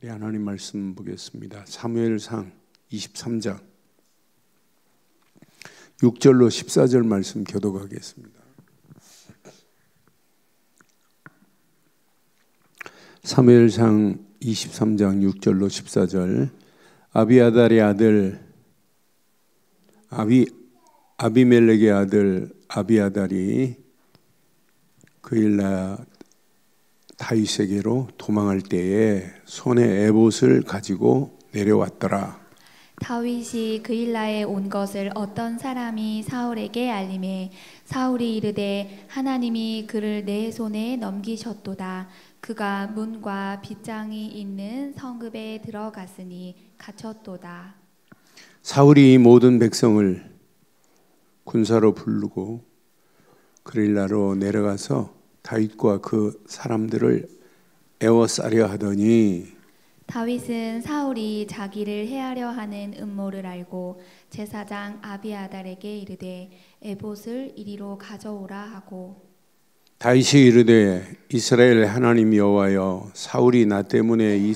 우리 하나님 말씀 보겠습니다. 사무엘상 23장 6절로 14절 말씀 교독하겠습니다. 사무엘상 23장 6절로 14절. 아비아달의 아들 아비멜렉의 아들 아비아달이 그일라 다윗에게로 도망할 때에 손에 에봇을 가지고 내려왔더라. 다윗이 그일라에 온 것을 어떤 사람이 사울에게 알림해 사울이 이르되 하나님이 그를 내 손에 넘기셨도다. 그가 문과 빗장이 있는 성읍에 들어갔으니 갇혔도다. 사울이 모든 백성을 군사로 부르고 그릴라로 내려가서 다윗과 그 사람들을 애워싸려 하더니 다윗은 사울이 자기를 해하려 하는 음모를 알고 제사장 아비아달에게 이르되 에봇을 이리로 가져오라 하고 다윗이 이르되 이스라엘 하나님 여호와여 사울이 나 때문에 이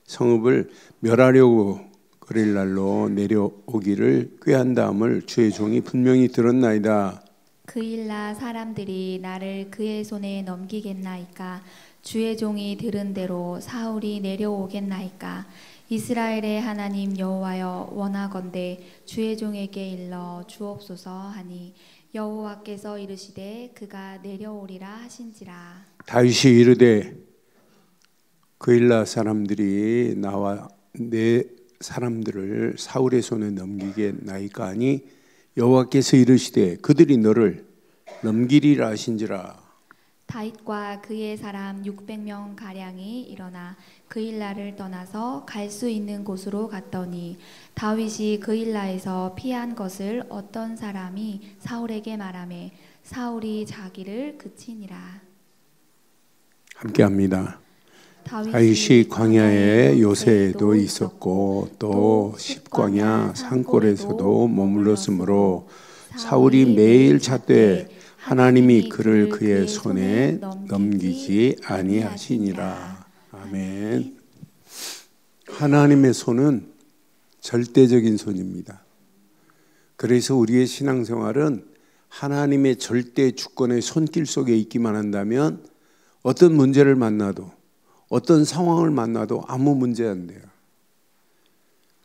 성읍을 멸하려고 그릴랄로 내려오기를 꾀한다함을 주의 종이 분명히 들었나이다. 그일라 사람들이 나를 그의 손에 넘기겠나이까? 주의 종이 들은 대로 사울이 내려오겠나이까? 이스라엘의 하나님 여호와여 원하건대 주의 종에게 일러 주옵소서 하니 여호와께서 이르시되 그가 내려오리라 하신지라. 다윗이 이르되 그일라 사람들이 나와 내 사람들을 사울의 손에 넘기겠나이까 하니 여호와께서 이르시되 그들이 너를 넘기리라 하신지라. 다윗과 그의 사람 600명 가량이 일어나 그일라를 떠나서 갈 수 있는 곳으로 갔더니 다윗이 그일라에서 피한 것을 어떤 사람이 사울에게 말하매 사울이 자기를 그치니라. 함께합니다. 다윗이 광야의 요새에도 있었고 또 십광야 산골에서도 머물렀으므로 사울이 매일 찾되 하나님이 그를 그의 손에 넘기지 아니하시니라. 아멘. 하나님의 손은 절대적인 손입니다. 그래서 우리의 신앙생활은 하나님의 절대 주권의 손길 속에 있기만 한다면 어떤 문제를 만나도 어떤 상황을 만나도 아무 문제 안 돼요.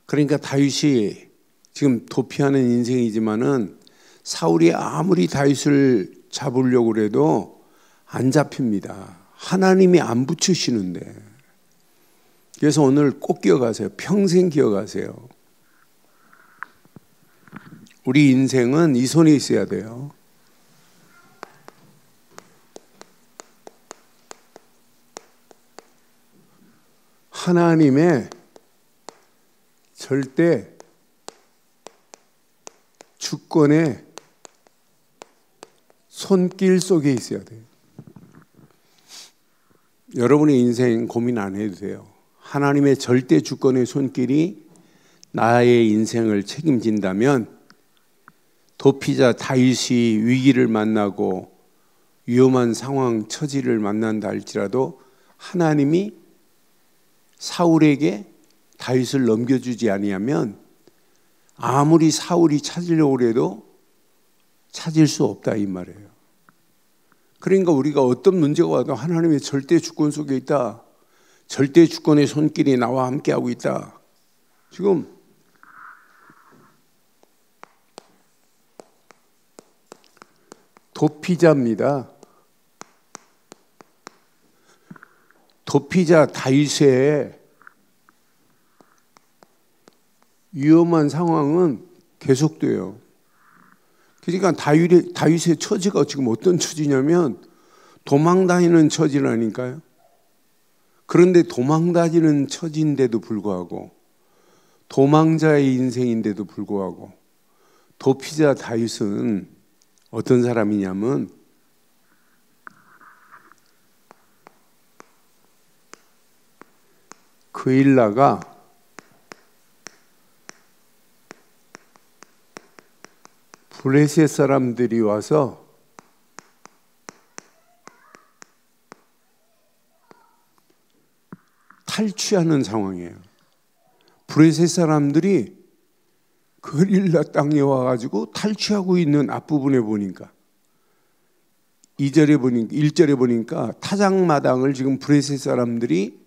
그러니까 다윗이 지금 도피하는 인생이지만은 사울이 아무리 다윗을 잡으려고 해도 안 잡힙니다. 하나님이 안 붙이시는데. 그래서 오늘 꼭 기억하세요. 평생 기억하세요. 우리 인생은 이 손에 있어야 돼요. 하나님의 절대 주권의 손길 속에 있어야 돼요. 여러분의 인생 고민 안 해도 돼요. 하나님의 절대 주권의 손길이 나의 인생을 책임진다면 도피자 다윗이 위기를 만나고 위험한 상황 처지를 만난다 할지라도 하나님이 사울에게 다윗을 넘겨주지 아니하면 아무리 사울이 찾으려고 해도 찾을 수 없다 이 말이에요. 그러니까 우리가 어떤 문제가 와도 하나님의 절대 주권 속에 있다. 절대 주권의 손길이 나와 함께하고 있다. 지금 도피자입니다. 도피자 다윗의 위험한 상황은 계속돼요. 그러니까 다윗의 처지가 지금 어떤 처지냐면 도망다니는 처지라니까요. 그런데 도망다니는 처지인데도 불구하고 도망자의 인생인데도 불구하고 도피자 다윗은 어떤 사람이냐면 그일라가 블레셋 사람들이 와서 탈취하는 상황이에요. 브레셋 사람들이 그릴라 땅에 와가지고 탈취하고 있는 앞부분에 보니까 1절에 보니까 타작마당을 지금 브레셋 사람들이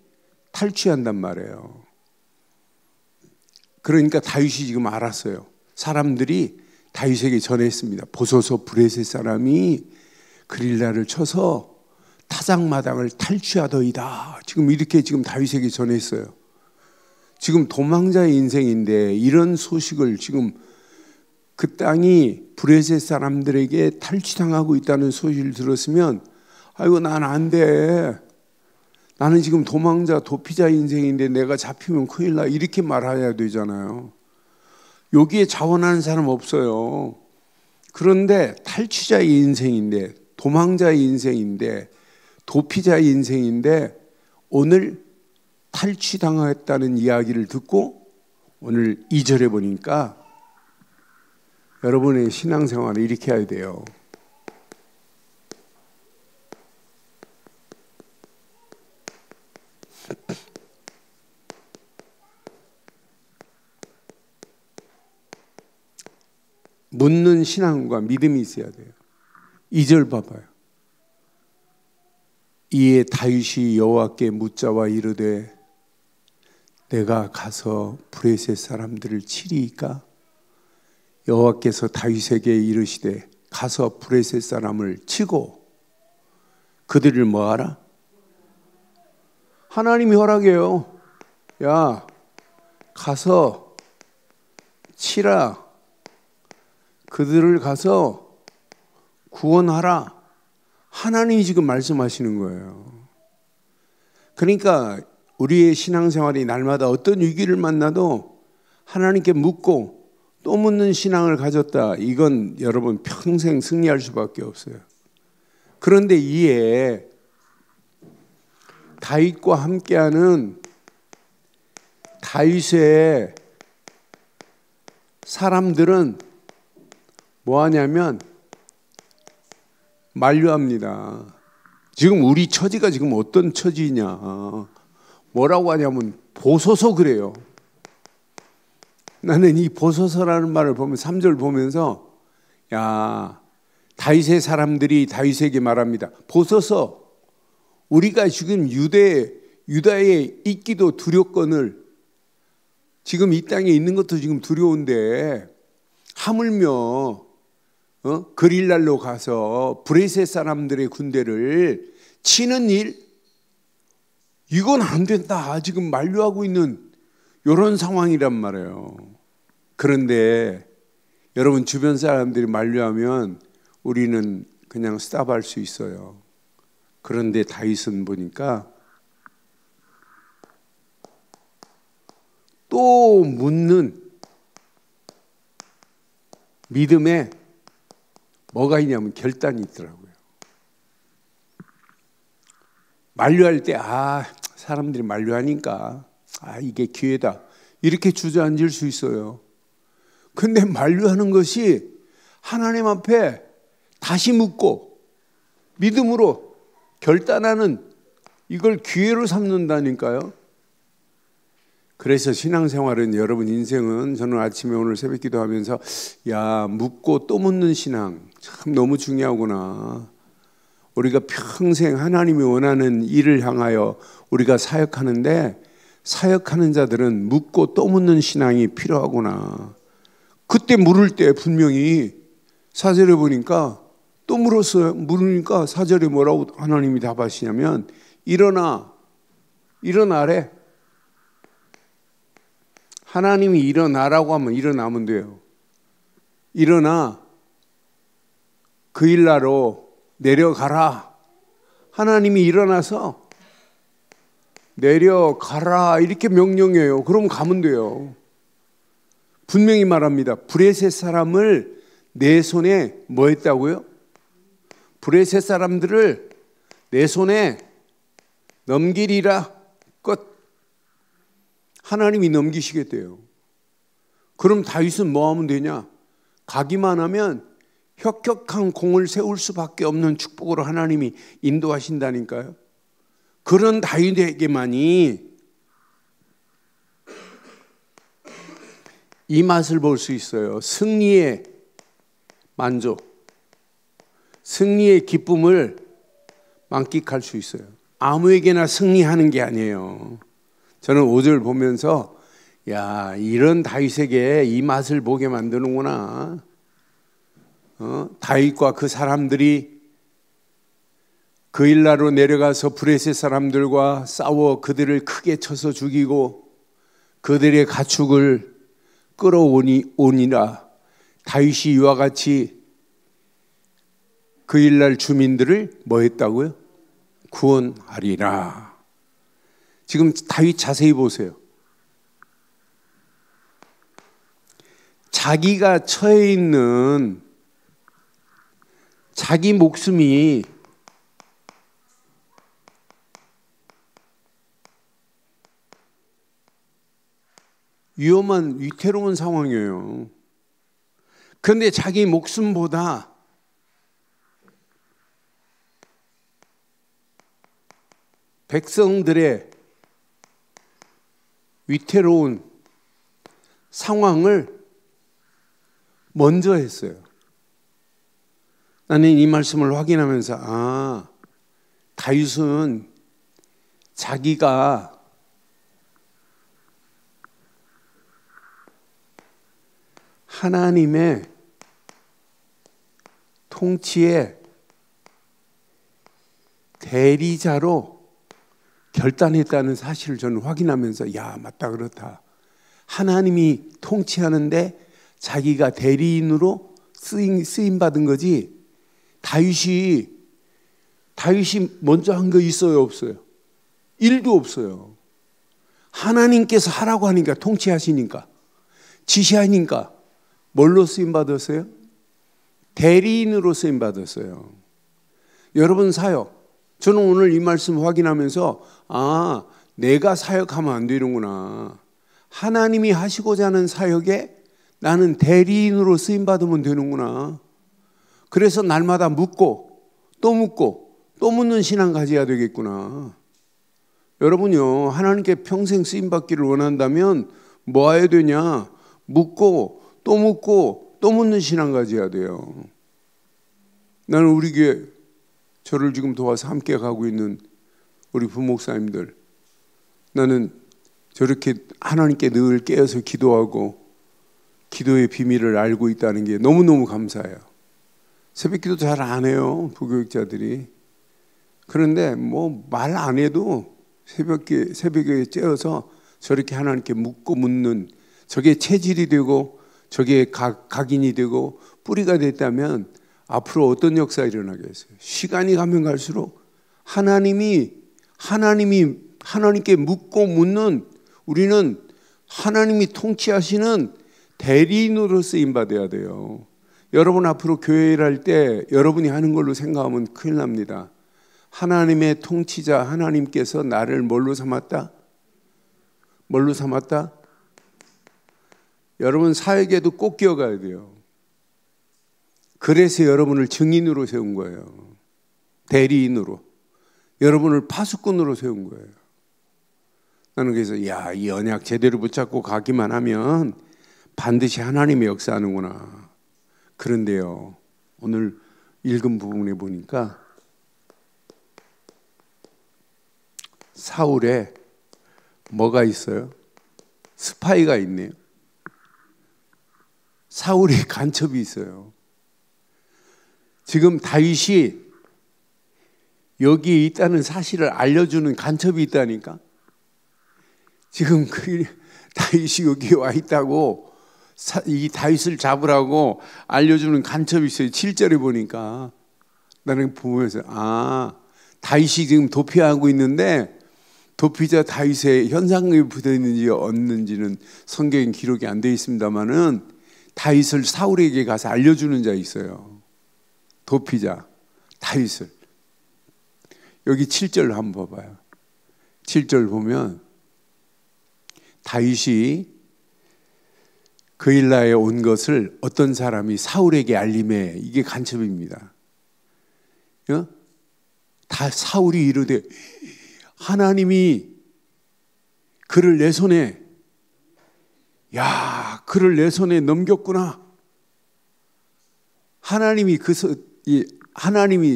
탈취한단 말이에요. 그러니까 다윗이 지금 알았어요. 사람들이 다윗에게 전했습니다. 보소서, 브레셋 사람이 그릴라를 쳐서 타작마당을 탈취하더이다. 지금 이렇게 지금 다윗에게 전했어요. 지금 도망자의 인생인데 이런 소식을 지금 그 땅이 브레셋 사람들에게 탈취당하고 있다는 소식을 들었으면 아이고 난 안 돼. 나는 지금 도망자 도피자 인생인데 내가 잡히면 큰일 나. 이렇게 말해야 되잖아요. 여기에 자원하는 사람 없어요. 그런데 탈취자의 인생인데 도망자의 인생인데 도피자의 인생인데 오늘 탈취당했다는 이야기를 듣고 오늘 2절에 보니까 여러분의 신앙생활을 이렇게 해야 돼요. 묻는 신앙과 믿음이 있어야 돼요. 2절 봐봐요. 이에 다윗이 여호와께 묻자와 이르되 내가 가서 브레셋 사람들을 치리이까? 여호와께서 다윗에게 이르시되 가서 브레셋 사람을 치고 그들을 뭐하라? 하나님이 허락해요. 야, 가서 치라. 그들을 가서 구원하라. 하나님이 지금 말씀하시는 거예요. 그러니까 우리의 신앙생활이 날마다 어떤 위기를 만나도 하나님께 묻고 또 묻는 신앙을 가졌다. 이건 여러분 평생 승리할 수밖에 없어요. 그런데 이에 다윗과 함께하는 다윗의 사람들은 뭐 하냐면 만류합니다. 지금 우리 처지가 지금 어떤 처지냐. 뭐라고 하냐면 보소서 그래요. 나는 이 보소서라는 말을 보면 3절 보면서 야, 다윗의 사람들이 다윗에게 말합니다. 보소서, 우리가 지금 유다에 있기도 두렵거늘 지금 이 땅에 있는 것도 지금 두려운데 하물며 그릴랄로 가서 브레셋 사람들의 군대를 치는 일? 이건 안 된다. 지금 만류하고 있는 이런 상황이란 말이에요. 그런데 여러분 주변 사람들이 만류하면 우리는 그냥 스탑할 수 있어요. 그런데 다윗은 보니까 또 묻는 믿음에 뭐가 있냐면 결단이 있더라고요. 만류할 때 사람들이 만류하니까 이게 기회다 이렇게 주저앉을 수 있어요. 근데 만류하는 것이 하나님 앞에 다시 묻고 믿음으로 결단하는 이걸 기회로 삼는다니까요. 그래서 신앙생활은 여러분 인생은 저는 아침에 오늘 새벽 기도하면서 야, 묻고 또 묻는 신앙 참 너무 중요하구나. 우리가 평생 하나님이 원하는 일을 향하여 우리가 사역하는데 사역하는 자들은 묻고 또 묻는 신앙이 필요하구나. 그때 물을 때 분명히 4절에 보니까 또 물었어요. 물으니까 4절에 뭐라고 하나님이 답하시냐면 일어나래. 하나님이 일어나라고 하면 일어나면 돼요. 일어나 그일라로 내려가라. 하나님이 일어나서 내려가라 이렇게 명령해요. 그럼 가면 돼요. 분명히 말합니다. 브레셋 사람을 내 손에 뭐 했다고요? 브레셋 사람들을 내 손에 넘기리라. 끝. 하나님이 넘기시겠대요. 그럼 다윗은 뭐 하면 되냐? 가기만 하면 혁혁한 공을 세울 수밖에 없는 축복으로 하나님이 인도하신다니까요. 그런 다윗에게만이 이 맛을 볼 수 있어요. 승리의 만족, 승리의 기쁨을 만끽할 수 있어요. 아무에게나 승리하는 게 아니에요. 저는 5절 보면서 야, 이런 다윗에게 이 맛을 보게 만드는구나. 다윗과 그 사람들이 그일라로 내려가서 브레셋 사람들과 싸워 그들을 크게 쳐서 죽이고 그들의 가축을 끌어오니라. 다윗이 이와 같이 그일랄 주민들을 뭐 했다고요? 구원하리라. 지금 다윗 자세히 보세요. 자기가 처해 있는 자기 목숨이 위험한 위태로운 상황이에요. 그런데 자기 목숨보다 백성들의 위태로운 상황을 먼저 했어요. 나는 이 말씀을 확인하면서 다윗은 자기가 하나님의 통치의 대리자로 결단했다는 사실을 저는 확인하면서 야, 맞다, 그렇다. 하나님이 통치하는데 자기가 대리인으로 쓰임 받은 거지. 다윗이 먼저 한 거 있어요, 없어요? 1도 없어요. 하나님께서 하라고 하니까, 통치하시니까, 지시하니까 뭘로 쓰임 받았어요? 대리인으로 쓰임 받았어요. 여러분 사역, 저는 오늘 이 말씀 확인하면서 내가 사역하면 안 되는구나. 하나님이 하시고자 하는 사역에 나는 대리인으로 쓰임 받으면 되는구나. 그래서 날마다 묻고 또 묻고 또 묻는 신앙 가져야 되겠구나. 여러분요, 하나님께 평생 쓰임 받기를 원한다면 뭐 해야 되냐? 묻고 또 묻고 또 묻는 신앙 가져야 돼요. 나는 우리 교회 저를 지금 도와서 함께 가고 있는 우리 부목사님들, 나는 저렇게 하나님께 늘 깨어서 기도하고 기도의 비밀을 알고 있다는 게 너무너무 감사해요. 새벽기도 잘 안 해요, 부교육자들이. 그런데 뭐 말 안 해도 새벽에 째어서 저렇게 하나님께 묻고 묻는, 저게 체질이 되고 저게 각인이 되고 뿌리가 됐다면 앞으로 어떤 역사가 일어나겠어요? 시간이 가면 갈수록 하나님께 묻고 묻는, 우리는 하나님이 통치하시는 대리인으로 쓰임 받아야 돼요. 여러분 앞으로 교회 일할 때 여러분이 하는 걸로 생각하면 큰일 납니다. 하나님의 통치자 하나님께서 나를 뭘로 삼았다? 뭘로 삼았다? 여러분 사역에도 꼭 기억해야 돼요. 그래서 여러분을 증인으로 세운 거예요. 대리인으로. 여러분을 파수꾼으로 세운 거예요. 나는 그래서 이 언약 제대로 붙잡고 가기만 하면 반드시 하나님의 역사하는구나. 그런데요, 오늘 읽은 부분에 보니까 사울에 뭐가 있어요? 스파이가 있네요. 사울의 간첩이 있어요. 지금 다윗이 여기에 있다는 사실을 알려주는 간첩이 있다니까. 지금 다윗이 여기에 와 있다고 이 다윗을 잡으라고 알려주는 간첩이 있어요. 7절에 보니까 나는 보면서 다윗이 지금 도피하고 있는데 도피자 다윗의 현상금이 붙어있는지 없는지는 성경에 기록이 안 되어 있습니다만은 다윗을 사울에게 가서 알려주는 자 있어요. 도피자 다윗을. 여기 7절 한번 봐봐요. 7절 보면 다윗이 그일라에 온 것을 어떤 사람이 사울에게 알림해. 이게 간첩입니다. 다 사울이 이르되 하나님이 그를 내 손에, 그를 내 손에 넘겼구나. 하나님이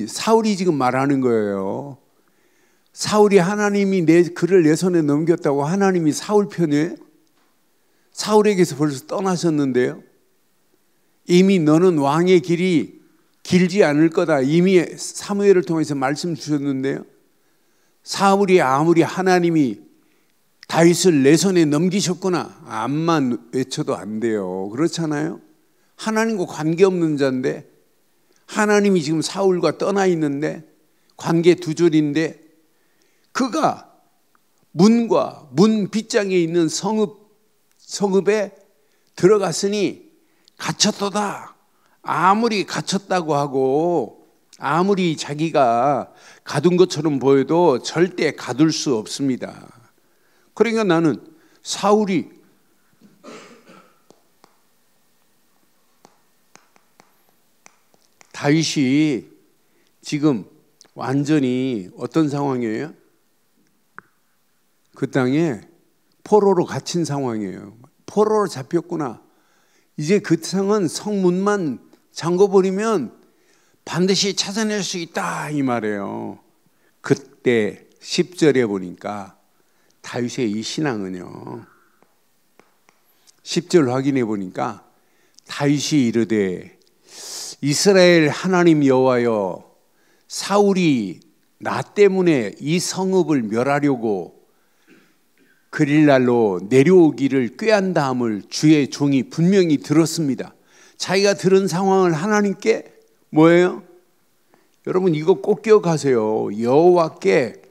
사울이 지금 말하는 거예요. 사울이 하나님이 그를 내 손에 넘겼다고 하나님이 사울 편에 사울에게서 벌써 떠나셨는데요. 이미 너는 왕의 길이 길지 않을 거다. 이미 사무엘을 통해서 말씀 주셨는데요. 사울이 아무리 하나님이 다윗을 내 손에 넘기셨구나 암만 외쳐도 안 돼요. 그렇잖아요. 하나님과 관계없는 자인데 하나님이 지금 사울과 떠나 있는데 관계 두절인데 그가 문과 문 빗장에 있는 성읍에 들어갔으니 갇혔도다. 아무리 갇혔다고 하고 아무리 자기가 가둔 것처럼 보여도 절대 가둘 수 없습니다. 그러니까 나는 사울이 다윗이 지금 완전히 어떤 상황이에요? 그 땅에 포로로 갇힌 상황이에요. 포로로 잡혔구나. 이제 그 땅은 성문만 잠궈버리면 반드시 찾아낼 수 있다 이 말이에요. 그때 10절에 보니까 다윗의 이 신앙은요. 10절 확인해 보니까 다윗이 이르되 이스라엘 하나님 여호와여 사울이 나 때문에 이 성읍을 멸하려고 그릴날로 내려오기를 꾀한다함을 주의 종이 분명히 들었습니다. 자기가 들은 상황을 하나님께 뭐예요? 여러분 이거 꼭 기억하세요. 여호와께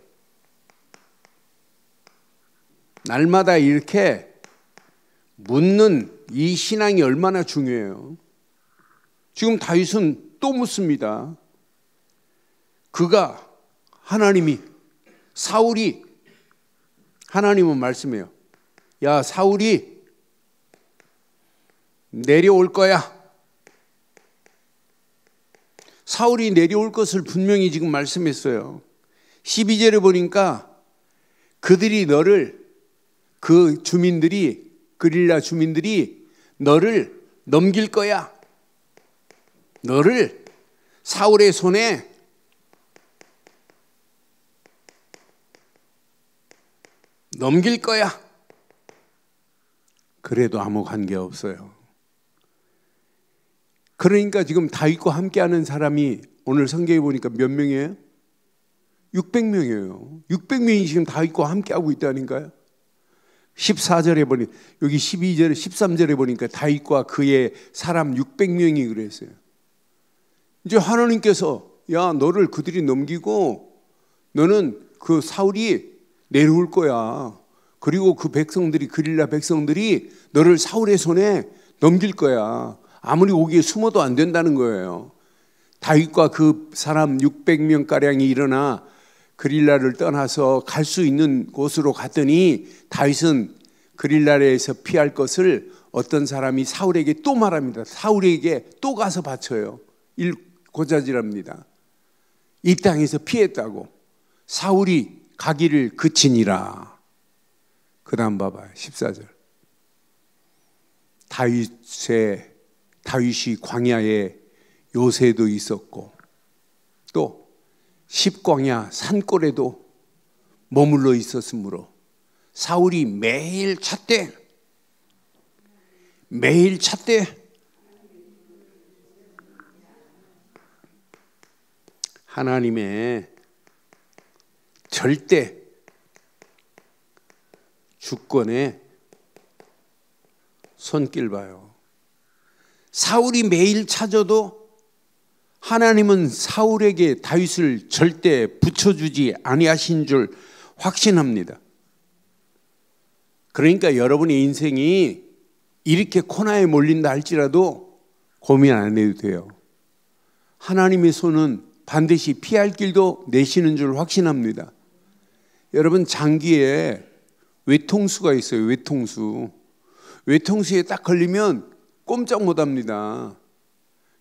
날마다 이렇게 묻는 이 신앙이 얼마나 중요해요. 지금 다윗은 또 묻습니다. 그가 사울이 하나님은 말씀해요. 야 사울이 내려올 거야. 사울이 내려올 것을 분명히 지금 말씀했어요. 12절에 보니까 그들이 너를 그 주민들이 그릴라 주민들이 너를 넘길 거야. 너를 사울의 손에 넘길 거야. 그래도 아무 관계 없어요. 그러니까 지금 다윗과 함께하는 사람이 오늘 성경에 보니까 몇 명이에요? 600명이에요. 600명이 지금 다윗과 함께하고 있다니까요. 14절에 보니 여기 12절에 13절에 보니까 다윗과 그의 사람 600명이 그랬어요. 이제 하나님께서 야 너를 그들이 넘기고 너는 그 사울이 내려올 거야. 그리고 그 백성들이 그릴라 백성들이 너를 사울의 손에 넘길 거야. 아무리 오기에 숨어도 안 된다는 거예요. 다윗과 그 사람 600명가량이 일어나 그릴라를 떠나서 갈 수 있는 곳으로 갔더니 다윗은 그릴라에서 피할 것을 어떤 사람이 사울에게 또 말합니다. 사울에게 또 가서 바쳐요. 고자질합니다. 이 땅에서 피했다고. 사울이 가기를 그치니라. 그 다음 봐봐요. 14절. 다윗이 광야에 요새도 있었고 또 십광야 산골에도 머물러 있었으므로 사울이 매일 찾되 하나님의 절대 주권에 손길 봐요. 사울이 매일 찾아도 하나님은 사울에게 다윗을 절대 붙여주지 아니하신 줄 확신합니다. 그러니까 여러분의 인생이 이렇게 코너에 몰린다 할지라도 고민 안 해도 돼요. 하나님의 손은 반드시 피할 길도 내시는 줄 확신합니다. 여러분 장기에 외통수가 있어요. 외통수에 딱 걸리면 꼼짝 못합니다.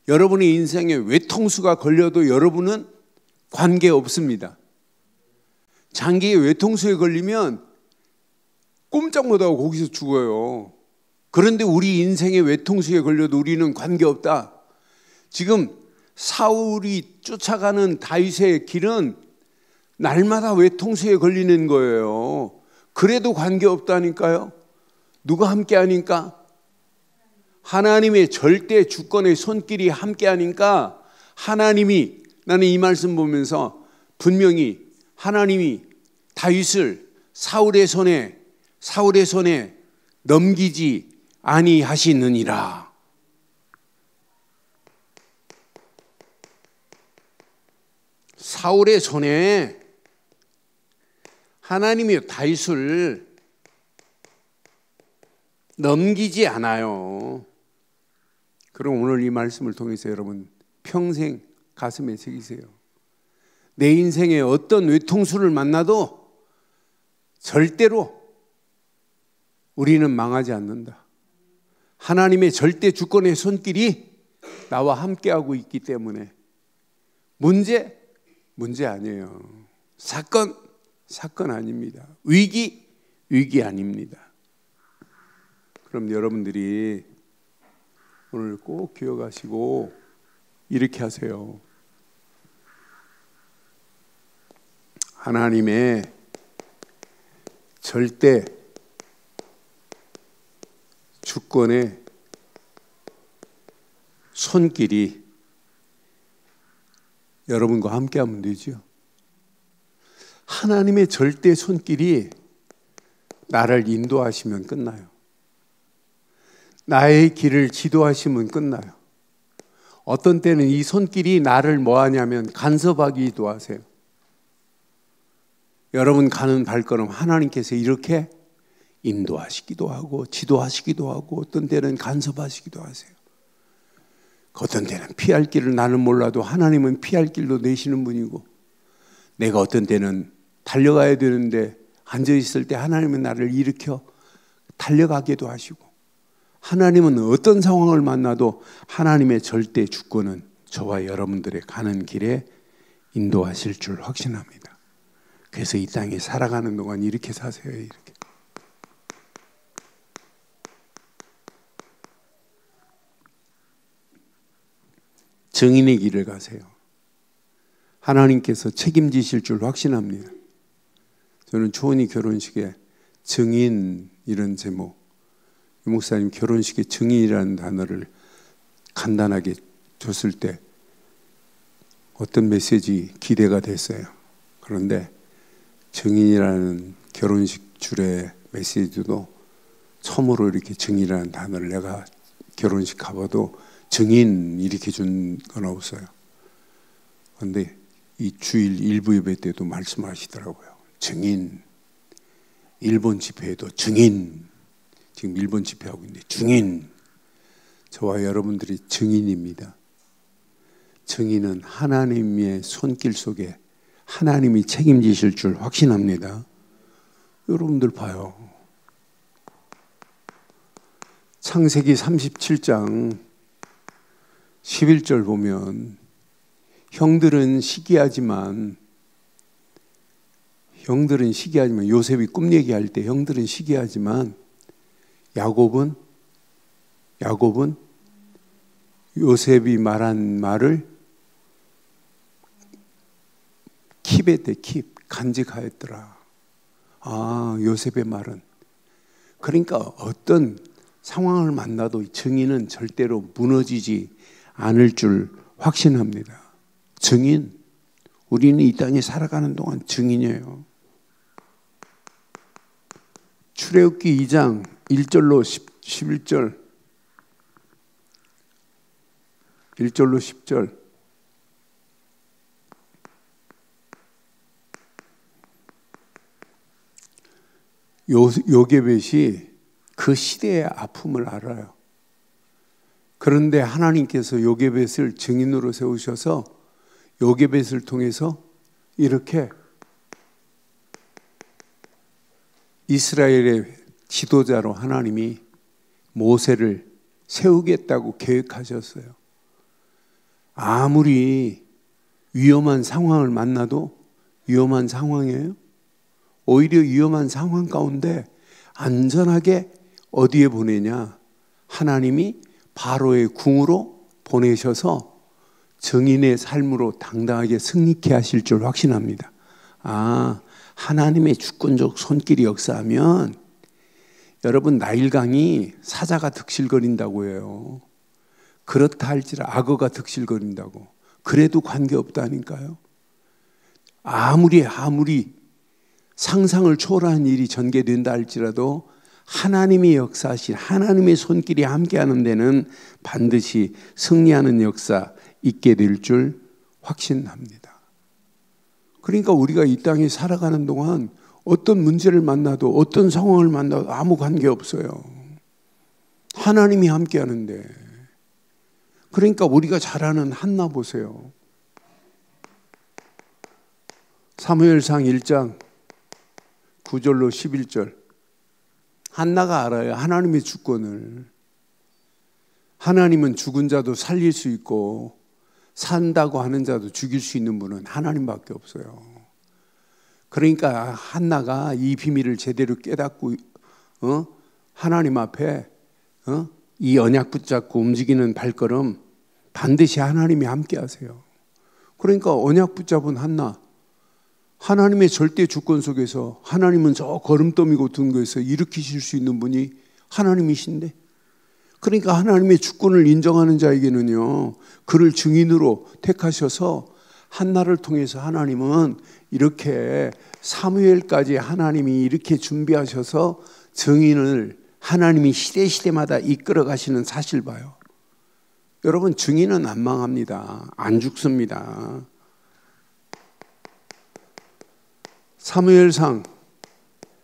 여러분의 인생에 외통수가 걸려도 여러분은 관계 없습니다. 장기에 외통수에 걸리면 꼼짝 못하고 거기서 죽어요. 그런데 우리 인생의 외통수에 걸려도 우리는 관계없다. 지금 사울이 쫓아가는 다윗의 길은 날마다 외통수에 걸리는 거예요. 그래도 관계없다니까요. 누가 함께하니까? 하나님의 절대 주권의 손길이 함께하니까 하나님이, 나는 이 말씀 보면서 분명히 하나님이 다윗을 사울의 손에 넘기지 아니하시느니라. 사울의 손에 하나님이 다윗을 넘기지 않아요. 그럼 오늘 이 말씀을 통해서 여러분 평생 가슴에 새기세요. 내 인생에 어떤 외통수를 만나도 절대로 우리는 망하지 않는다. 하나님의 절대 주권의 손길이 나와 함께하고 있기 때문에 문제 아니에요. 사건 아닙니다. 위기 아닙니다. 그럼 여러분들이 오늘 꼭 기억하시고 이렇게 하세요. 하나님의 절대 주권의 손길이 여러분과 함께하면 되죠. 하나님의 절대 손길이 나를 인도하시면 끝나요. 나의 길을 지도하시면 끝나요. 어떤 때는 이 손길이 나를 뭐하냐면 간섭하기도 하세요. 여러분 가는 발걸음 하나님께서 이렇게 인도하시기도 하고 지도하시기도 하고 어떤 때는 간섭하시기도 하세요. 어떤 때는 피할 길을 나는 몰라도 하나님은 피할 길도 내시는 분이고, 내가 어떤 때는 달려가야 되는데 앉아있을 때 하나님은 나를 일으켜 달려가기도 하시고, 하나님은 어떤 상황을 만나도 하나님의 절대 주권은 저와 여러분들의 가는 길에 인도하실 줄 확신합니다. 그래서 이 땅에 살아가는 동안 이렇게 사세요. 이렇게. 증인의 길을 가세요. 하나님께서 책임지실 줄 확신합니다. 저는 초은이 결혼식에 증인 이런 제목, 유 목사님 결혼식에 증인이라는 단어를 간단하게 줬을 때 어떤 메시지 기대가 됐어요. 그런데 증인이라는 결혼식 줄의 메시지도 처음으로 이렇게 증인이라는 단어를 내가 결혼식 가봐도 증인 이렇게 준 건 없어요. 그런데 이 주일 일부 예배 때도 말씀하시더라고요. 증인, 일본 집회에도 증인, 지금 일본 집회하고 있는데 증인, 저와 여러분들이 증인입니다. 증인은 하나님의 손길 속에 하나님이 책임지실 줄 확신합니다. 여러분들 봐요. 창세기 37장 11절 보면 형들은 시기하지만 요셉이 꿈 얘기할 때 형들은 시기하지만 야곱은 요셉이 말한 말을 킵 간직하였더라. 아, 요셉의 말은. 그러니까 어떤 상황을 만나도 증인은 절대로 무너지지 않을 줄 확신합니다. 증인, 우리는 이 땅에 살아가는 동안 증인이에요. 출애굽기 2장 1절로 11절 1절로 10절 요게벳이 그 시대의 아픔을 알아요. 그런데 하나님께서 요게벳을 증인으로 세우셔서 요게벳을 통해서 이렇게 이스라엘의 지도자로 하나님이 모세를 세우겠다고 계획하셨어요. 아무리 위험한 상황을 만나도 위험한 상황이에요. 오히려 위험한 상황 가운데 안전하게 어디에 보내냐? 하나님이 바로의 궁으로 보내셔서 증인의 삶으로 당당하게 승리케 하실 줄 확신합니다. 하나님의 주권적 손길이 역사하면 여러분 나일강이 사자가 득실거린다고 해요. 그렇다 할지라 악어가 득실거린다고. 그래도 관계없다니까요. 아무리 상상을 초월한 일이 전개된다 할지라도 하나님이 역사하신 하나님의 손길이 함께하는 데는 반드시 승리하는 역사 있게 될 줄 확신합니다. 그러니까 우리가 이 땅에 살아가는 동안 어떤 문제를 만나도 어떤 상황을 만나도 아무 관계없어요. 하나님이 함께하는데. 그러니까 우리가 잘 아는 한나 보세요. 사무엘상 1장 9절로 11절. 한나가 알아요. 하나님의 주권을. 하나님은 죽은 자도 살릴 수 있고 산다고 하는 자도 죽일 수 있는 분은 하나님밖에 없어요. 그러니까 한나가 이 비밀을 제대로 깨닫고 하나님 앞에 이 언약 붙잡고 움직이는 발걸음 반드시 하나님이 함께 하세요. 그러니까 언약 붙잡은 한나, 하나님의 절대 주권 속에서 하나님은 저 거름더미고 든 거에서 일으키실 수 있는 분이 하나님이신데, 그러니까 하나님의 주권을 인정하는 자에게는요, 그를 증인으로 택하셔서 한나를 통해서 하나님은 이렇게 사무엘까지 하나님이 이렇게 준비하셔서 증인을 하나님이 시대마다 이끌어 가시는 사실 봐요. 여러분, 증인은 안 망합니다. 안 죽습니다. 사무엘상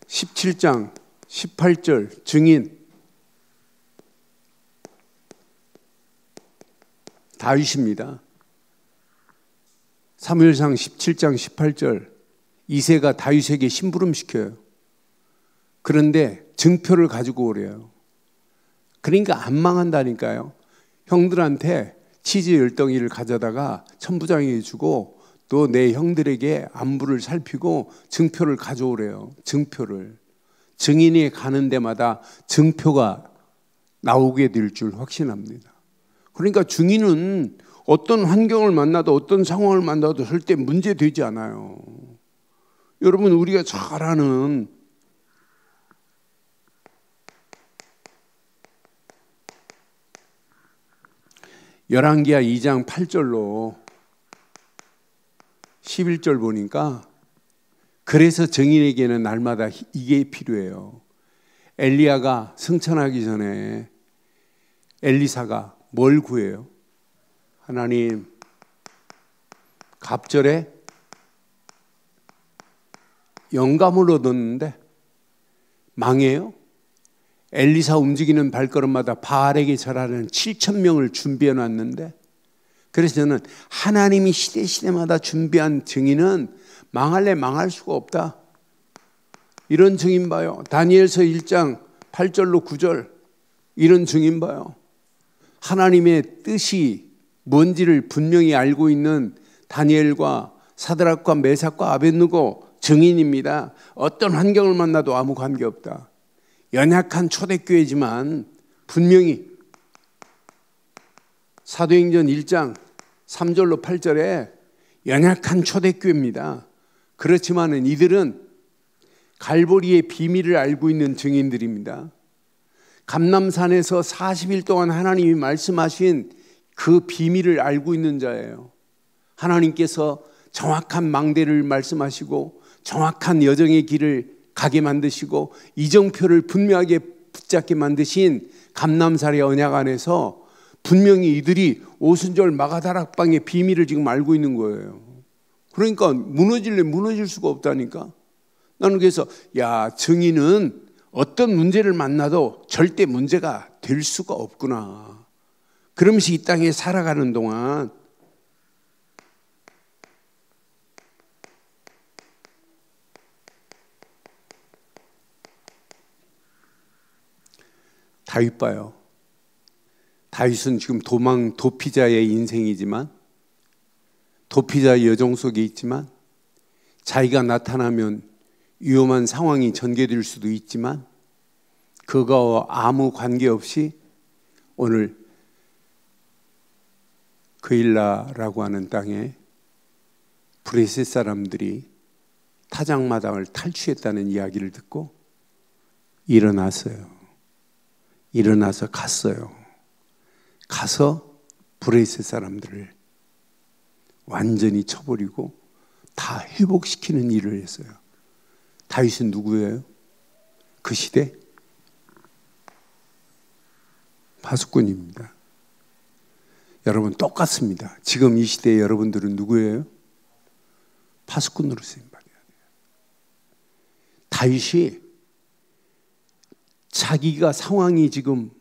17장 18절 증인 다윗입니다. 사무엘상 17장 18절 이새가 다윗에게 심부름시켜요. 그런데 증표를 가지고 오래요. 그러니까 안 망한다니까요. 형들한테 치즈 10덩이를 가져다가 천부장에게 주고 또 내 형들에게 안부를 살피고 증표를 가져오래요. 증표를. 증인이 가는 데마다 증표가 나오게 될 줄 확신합니다. 그러니까 증인은 어떤 환경을 만나도 어떤 상황을 만나도 절대 문제되지 않아요. 여러분, 우리가 잘 아는 열왕기하 2장 8절로 11절 보니까 그래서 증인에게는 날마다 이게 필요해요. 엘리야가 승천하기 전에 엘리사가 뭘 구해요? 하나님, 갑절에 영감을 얻었는데 망해요? 엘리사 움직이는 발걸음마다 바알에게 절하는 7,000명을 준비해 놨는데, 그래서 저는 하나님이 시대마다 준비한 증인은 망할래 망할 수가 없다, 이런 증인 봐요. 다니엘서 1장 8절로 9절 이런 증인 봐요. 하나님의 뜻이 뭔지를 분명히 알고 있는 다니엘과 사드락과 메삭과 아벳느고 증인입니다. 어떤 환경을 만나도 아무 관계없다. 연약한 초대교회지만 분명히 사도행전 1장 3절로 8절에 연약한 초대교회입니다. 그렇지만 이들은 갈보리의 비밀을 알고 있는 증인들입니다. 감람산에서 40일 동안 하나님이 말씀하신 그 비밀을 알고 있는 자예요. 하나님께서 정확한 망대를 말씀하시고 정확한 여정의 길을 가게 만드시고 이정표를 분명하게 붙잡게 만드신 감람산의 언약 안에서 분명히 이들이 오순절 마가다락방의 비밀을 지금 알고 있는 거예요. 그러니까 무너질 수가 없다니까. 나는 그래서 증인은 어떤 문제를 만나도 절대 문제가 될 수가 없구나. 그러면서 이 땅에 살아가는 동안 다윗 봐요. 다윗은 지금 도피자의 인생이지만, 도피자의 여정 속에 있지만, 자기가 나타나면 위험한 상황이 전개될 수도 있지만, 그거와 아무 관계없이 오늘 그일라라고 하는 땅에 브레셋 사람들이 타작마당을 탈취했다는 이야기를 듣고 일어났어요. 일어나서 갔어요. 가서 브레셋 사람들을 완전히 쳐버리고 다 회복시키는 일을 했어요. 다윗은 누구예요? 그 시대 파수꾼입니다. 여러분 똑같습니다. 지금 이 시대에 여러분들은 누구예요? 파수꾼으로 쓰임받아야 돼요. 다윗이 자기가 상황이 지금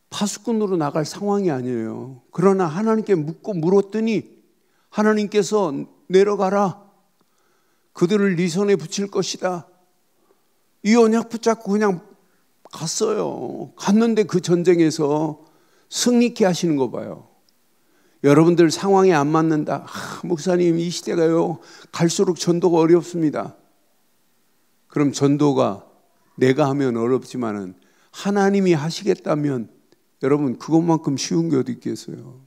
파수꾼으로 나갈 상황이 아니에요. 그러나 하나님께 묻고 물었더니 하나님께서 내려가라. 그들을 네 손에 붙일 것이다. 이 언약 붙잡고 그냥 갔어요. 갔는데 그 전쟁에서 승리케 하시는 거 봐요. 여러분들 상황에 안 맞는다. 목사님 이 시대가요 갈수록 전도가 어렵습니다. 그럼 전도가 내가 하면 어렵지만은 하나님이 하시겠다면 여러분 그것만큼 쉬운 게 어디 있겠어요.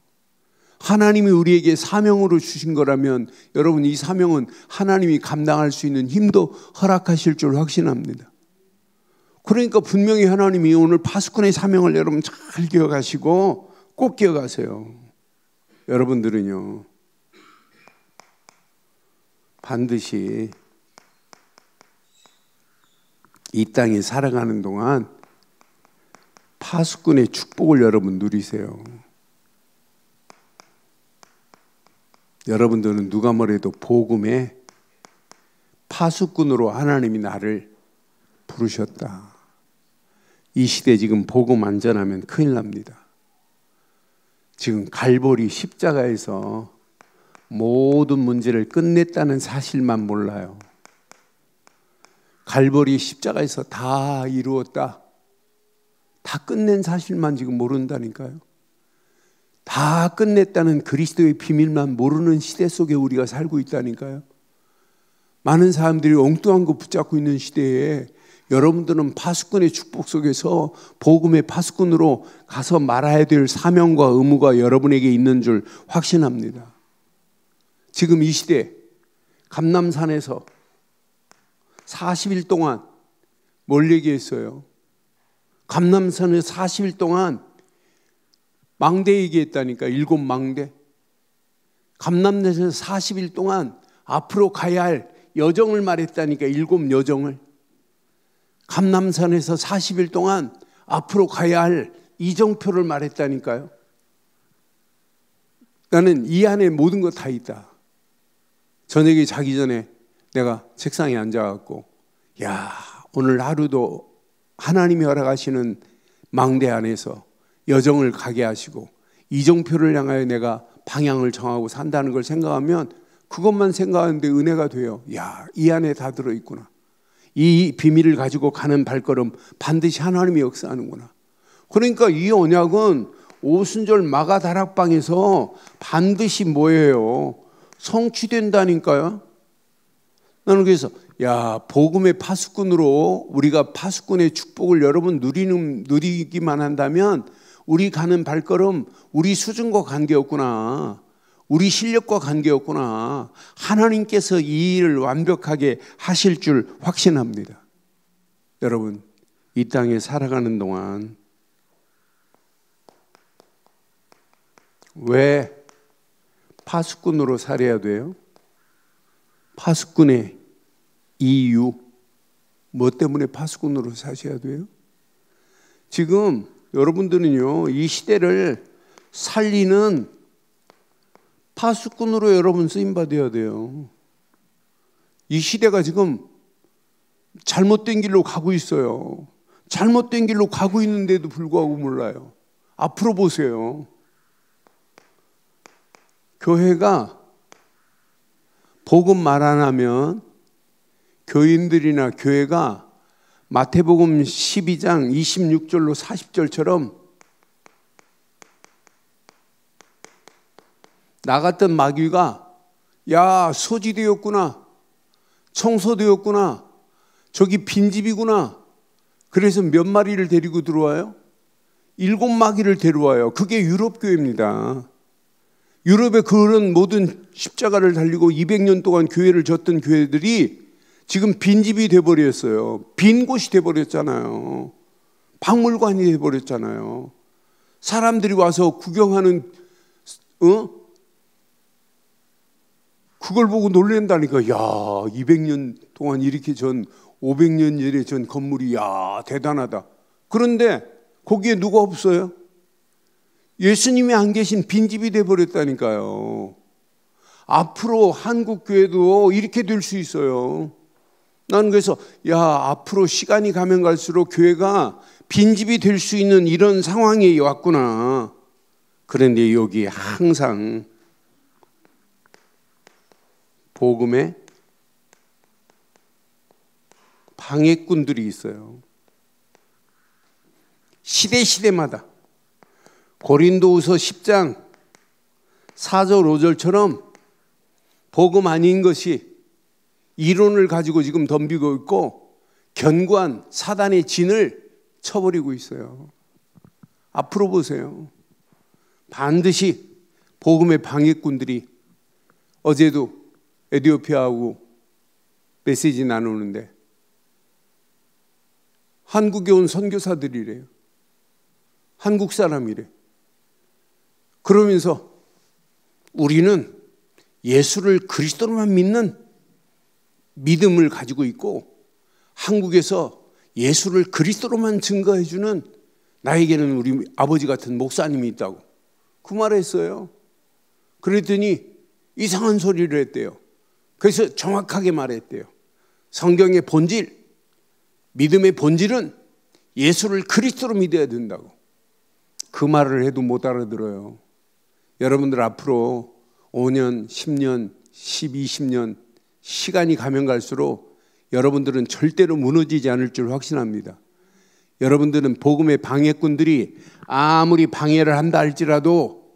하나님이 우리에게 사명으로 주신 거라면 여러분 이 사명은 하나님이 감당할 수 있는 힘도 허락하실 줄 확신합니다. 그러니까 분명히 하나님이 오늘 파수꾼의 사명을 여러분 잘 기억하시고 꼭 기억하세요. 여러분들은요 반드시 이 땅에 살아가는 동안 파수꾼의 축복을 여러분 누리세요. 여러분들은 누가 뭐래도 복음의 파수꾼으로 하나님이 나를 부르셨다. 이 시대 지금 복음 안 전하면 큰일 납니다. 지금 갈보리 십자가에서 모든 문제를 끝냈다는 사실만 몰라요. 갈보리 십자가에서 다 이루었다. 다 끝낸 사실만 지금 모른다니까요. 다 끝냈다는 그리스도의 비밀만 모르는 시대 속에 우리가 살고 있다니까요. 많은 사람들이 엉뚱한 거 붙잡고 있는 시대에 여러분들은 파수꾼의 축복 속에서 복음의 파수꾼으로 가서 말아야 될 사명과 의무가 여러분에게 있는 줄 확신합니다. 지금 이 시대 감남산에서 40일 동안 뭘 얘기했어요? 감남산에서 40일 동안 망대 얘기했다니까. 7망대. 감남산에서 40일 동안 앞으로 가야 할 여정을 말했다니까. 7여정을. 감남산에서 40일 동안 앞으로 가야 할 이정표를 말했다니까요. 나는 이 안에 모든 거 다 있다. 저녁에 자기 전에 내가 책상에 앉아갖고 야 오늘 하루도 하나님이 허락하시는 망대 안에서 여정을 가게 하시고 이정표를 향하여 내가 방향을 정하고 산다는 걸 생각하면 그것만 생각하는데 은혜가 돼요. 야, 이 안에 다 들어있구나. 이 비밀을 가지고 가는 발걸음 반드시 하나님이 역사하는구나. 그러니까 이 언약은 오순절 마가다락방에서 반드시 뭐예요? 성취된다니까요. 나는 그래서 야 복음의 파수꾼으로 우리가 파수꾼의 축복을 여러분 누리기만 한다면 우리 가는 발걸음 우리 수준과 관계없구나. 우리 실력과 관계없구나. 하나님께서 이 일을 완벽하게 하실 줄 확신합니다. 여러분 이 땅에 살아가는 동안 왜 파수꾼으로 살아야 돼요? 파수꾼의 이유, 뭐 때문에 파수꾼으로 사셔야 돼요? 지금 여러분들은요 이 시대를 살리는 파수꾼으로 여러분 쓰임받아야 돼요. 이 시대가 지금 잘못된 길로 가고 있어요. 잘못된 길로 가고 있는데도 불구하고 몰라요. 앞으로 보세요. 교회가 복음 말 안 하면 교인들이나 교회가 마태복음 12장 26절로 40절처럼 나갔던 마귀가 야 소지되었구나, 청소되었구나, 저기 빈집이구나. 그래서 몇 마리를 데리고 들어와요? 일곱 마귀를 데려와요. 그게 유럽 교회입니다. 유럽의 그런 모든 십자가를 달리고 200년 동안 교회를 졌던 교회들이 지금 빈집이 돼버렸어요. 빈 곳이 돼버렸잖아요. 박물관이 돼버렸잖아요. 사람들이 와서 구경하는 그걸 보고 놀란다니까. 야, 200년 동안 이렇게 전 500년 전에 전 건물이 야 대단하다. 그런데 거기에 누가 없어요? 예수님이 안 계신 빈집이 돼버렸다니까요. 앞으로 한국 교회도 이렇게 될 수 있어요. 나는 그래서 앞으로 시간이 가면 갈수록 교회가 빈집이 될 수 있는 이런 상황이 왔구나. 그런데 여기 항상 복음의 방해꾼들이 있어요. 시대마다 고린도후서 10장 4절 5절처럼 복음 아닌 것이 이론을 가지고 지금 덤비고 있고 견고한 사단의 진을 쳐버리고 있어요. 앞으로 보세요. 반드시 복음의 방해꾼들이, 어제도 에티오피아하고 메시지 나누는데 한국에 온 선교사들이래요. 한국 사람이래. 그러면서 우리는 예수를 그리스도로만 믿는 믿음을 가지고 있고 한국에서 예수를 그리스도로만 증거해주는 나에게는 우리 아버지 같은 목사님이 있다고 그 말을 했어요. 그랬더니 이상한 소리를 했대요. 그래서 정확하게 말했대요. 성경의 본질, 믿음의 본질은 예수를 그리스도로 믿어야 된다고. 그 말을 해도 못 알아들어요. 여러분들 앞으로 5년, 10년, 10, 20년 시간이 가면 갈수록 여러분들은 절대로 무너지지 않을 줄 확신합니다. 여러분들은 복음의 방해꾼들이 아무리 방해를 한다 할지라도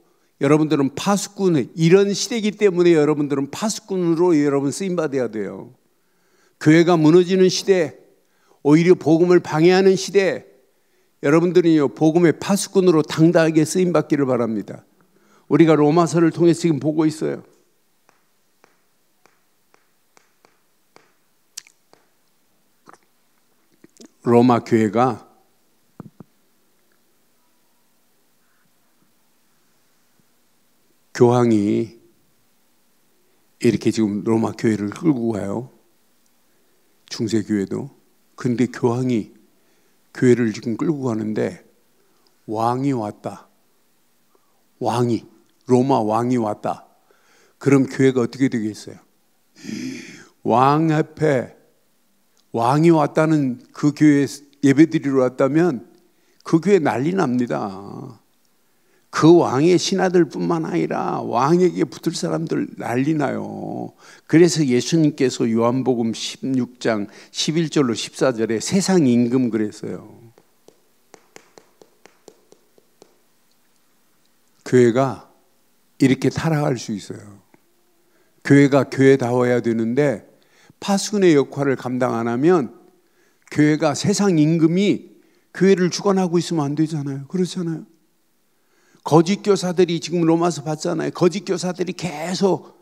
여러분들은 파수꾼, 이런 시대이기 때문에 여러분들은 파수꾼으로 여러분 쓰임받아야 돼요. 교회가 무너지는 시대, 오히려 복음을 방해하는 시대, 여러분들은요 복음의 파수꾼으로 당당하게 쓰임받기를 바랍니다. 우리가 로마서를 통해서 지금 보고 있어요. 로마 교회가 교황이 이렇게 지금 로마 교회를 끌고 가요. 중세교회도. 근데 교황이 교회를 지금 끌고 가는데 왕이 왔다. 로마 왕이 왔다. 그럼 교회가 어떻게 되겠어요? 왕 앞에 왕이 왔다는 그 교회에 예배드리러 왔다면 그 교회 난리 납니다. 그 왕의 신하들 뿐만 아니라 왕에게 붙을 사람들 난리 나요. 그래서 예수님께서 요한복음 16장 11절로 14절에 세상 임금 그랬어요. 교회가 이렇게 타락할 수 있어요. 교회가 교회다워야 되는데 파수꾼의 역할을 감당 안 하면 교회가 세상 임금이 교회를 주관하고 있으면 안 되잖아요. 그렇잖아요. 거짓 교사들이 지금 로마서 봤잖아요. 거짓 교사들이 계속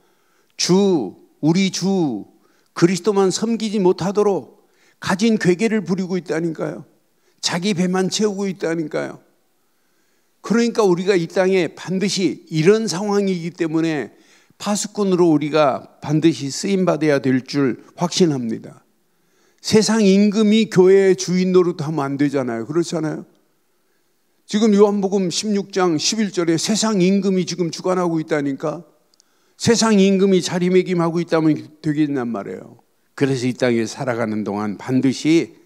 우리 주 그리스도만 섬기지 못하도록 가진 괴계를 부리고 있다니까요. 자기 배만 채우고 있다니까요. 그러니까 우리가 이 땅에 반드시 이런 상황이기 때문에 파수꾼으로 우리가 반드시 쓰임받아야 될 줄 확신합니다. 세상 임금이 교회의 주인 노릇하면 안 되잖아요. 그렇잖아요. 지금 요한복음 16장 11절에 세상 임금이 지금 주관하고 있다니까. 세상 임금이 자리매김하고 있다면 되겠냔 말이에요. 그래서 이 땅에 살아가는 동안 반드시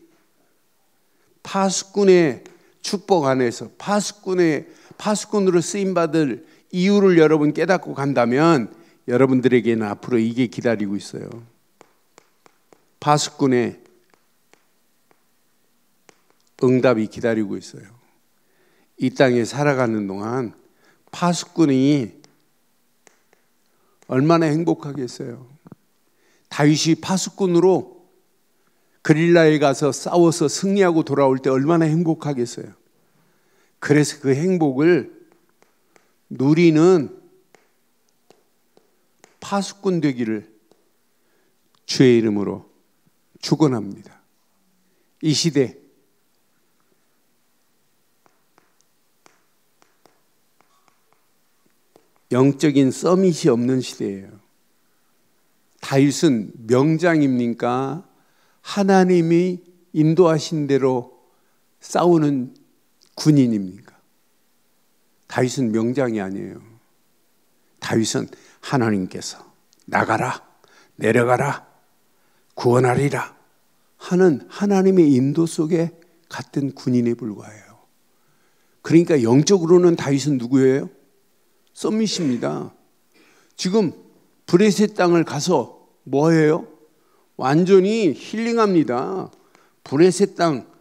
파수꾼의 축복 안에서 파수꾼으로 쓰임받을 이유를 여러분 깨닫고 간다면 여러분들에게는 앞으로 이게 기다리고 있어요. 파수꾼의 응답이 기다리고 있어요. 이 땅에 살아가는 동안 파수꾼이 얼마나 행복하겠어요. 다윗이 파수꾼으로 그릴라에 가서 싸워서 승리하고 돌아올 때 얼마나 행복하겠어요. 그래서 그 행복을 누리는 파수꾼 되기를 주의 이름으로 축원합니다. 이 시대 영적인 서밋이 없는 시대예요. 다윗은 명장입니까? 하나님이 인도하신 대로 싸우는 군인입니까? 다윗은 명장이 아니에요. 다윗은 하나님께서 나가라, 내려가라, 구원하리라 하는 하나님의 인도 속에 같은 군인에 불과해요. 그러니까 영적으로는 다윗은 누구예요? 서밋입니다. 지금 브레셋 땅을 가서 뭐해요? 완전히 힐링합니다. 브레셋 땅,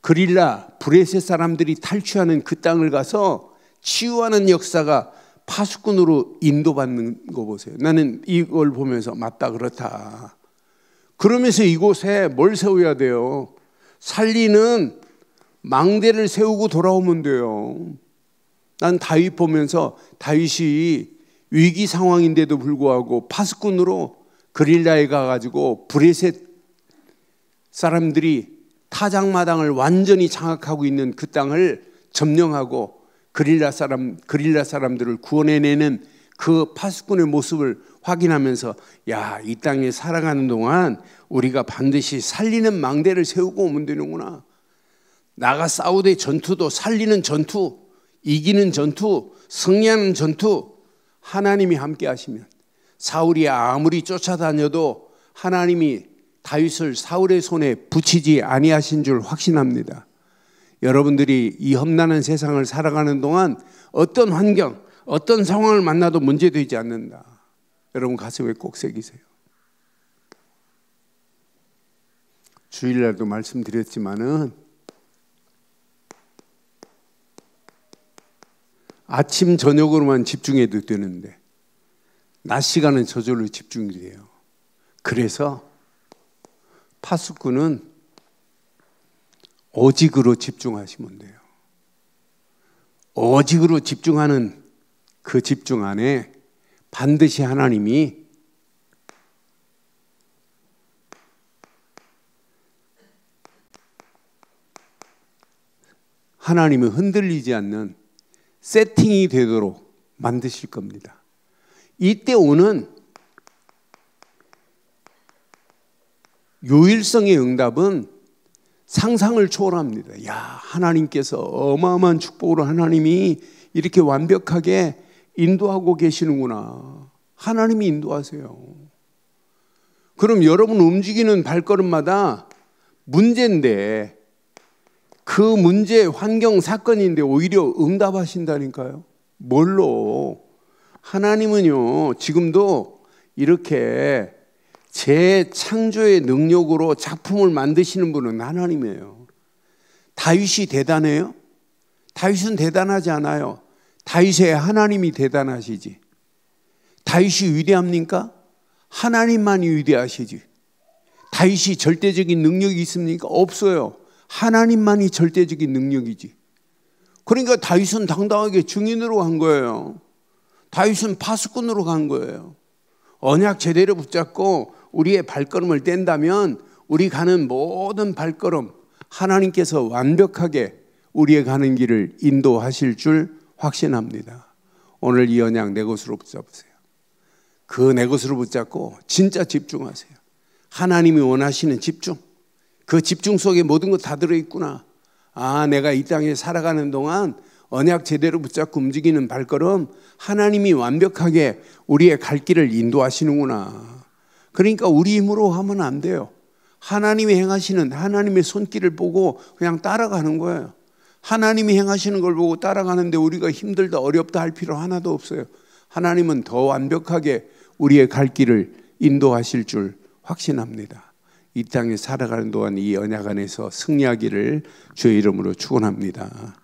그릴라 브레셋 사람들이 탈취하는 그 땅을 가서 치유하는 역사가 파수꾼으로 인도받는 거 보세요. 나는 이걸 보면서 맞다, 그렇다. 그러면서 이곳에 뭘 세워야 돼요? 살리는 망대를 세우고 돌아오면 돼요. 난 다윗 보면서 다윗이 위기 상황인데도 불구하고 파수꾼으로 그릴라에 가가지고 브레셋 사람들이 타작마당을 완전히 장악하고 있는 그 땅을 점령하고 그릴라 사람들을 구원해내는 그 파수꾼의 모습을 확인하면서 야, 이 땅에 살아가는 동안 우리가 반드시 살리는 망대를 세우고 오면 되는구나. 나가 싸우되 전투도 살리는 전투, 이기는 전투, 승리하는 전투, 하나님이 함께 하시면 사울이 아무리 쫓아다녀도 하나님이 다윗을 사울의 손에 붙이지 아니하신 줄 확신합니다. 여러분들이 이 험난한 세상을 살아가는 동안 어떤 환경, 어떤 상황을 만나도 문제되지 않는다. 여러분 가슴에 꼭 새기세요. 주일날도 말씀드렸지만은 아침 저녁으로만 집중해도 되는데 낮 시간은 저절로 집중이 돼요. 그래서 파수꾼은 오직으로 집중하시면 돼요. 오직으로 집중하는 그 집중 안에 반드시 하나님이 흔들리지 않는 세팅이 되도록 만드실 겁니다. 이때 오는 요일성의 응답은 상상을 초월합니다. 야, 하나님께서 어마어마한 축복으로 하나님이 이렇게 완벽하게 인도하고 계시는구나. 하나님이 인도하세요. 그럼 여러분 움직이는 발걸음마다 문제인데 그 문제, 환경, 사건인데 오히려 응답하신다니까요. 뭘로? 하나님은요, 지금도 이렇게 재창조의 능력으로 작품을 만드시는 분은 하나님이에요. 다윗이 대단해요? 다윗은 대단하지 않아요. 다윗의 하나님이 대단하시지. 다윗이 위대합니까? 하나님만이 위대하시지. 다윗이 절대적인 능력이 있습니까? 없어요. 하나님만이 절대적인 능력이지. 그러니까 다윗은 당당하게 증인으로 간 거예요. 다윗은 파수꾼으로 간 거예요. 언약 제대로 붙잡고 우리의 발걸음을 뗀다면 우리 가는 모든 발걸음 하나님께서 완벽하게 우리의 가는 길을 인도하실 줄 확신합니다. 오늘 이 언약 내 것으로 붙잡으세요. 그 내 것으로 붙잡고 진짜 집중하세요. 하나님이 원하시는 집중. 그 집중 속에 모든 것 다 들어있구나. 아, 내가 이 땅에 살아가는 동안 언약 제대로 붙잡고 움직이는 발걸음 하나님이 완벽하게 우리의 갈 길을 인도하시는구나. 그러니까 우리 힘으로 하면 안 돼요. 하나님이 행하시는 하나님의 손길을 보고 그냥 따라가는 거예요. 하나님이 행하시는 걸 보고 따라가는데 우리가 힘들다 어렵다 할 필요 하나도 없어요. 하나님은 더 완벽하게 우리의 갈 길을 인도하실 줄 확신합니다. 이 땅에 살아가는 동안 이 언약 안에서 승리하기를 주의 이름으로 축원합니다.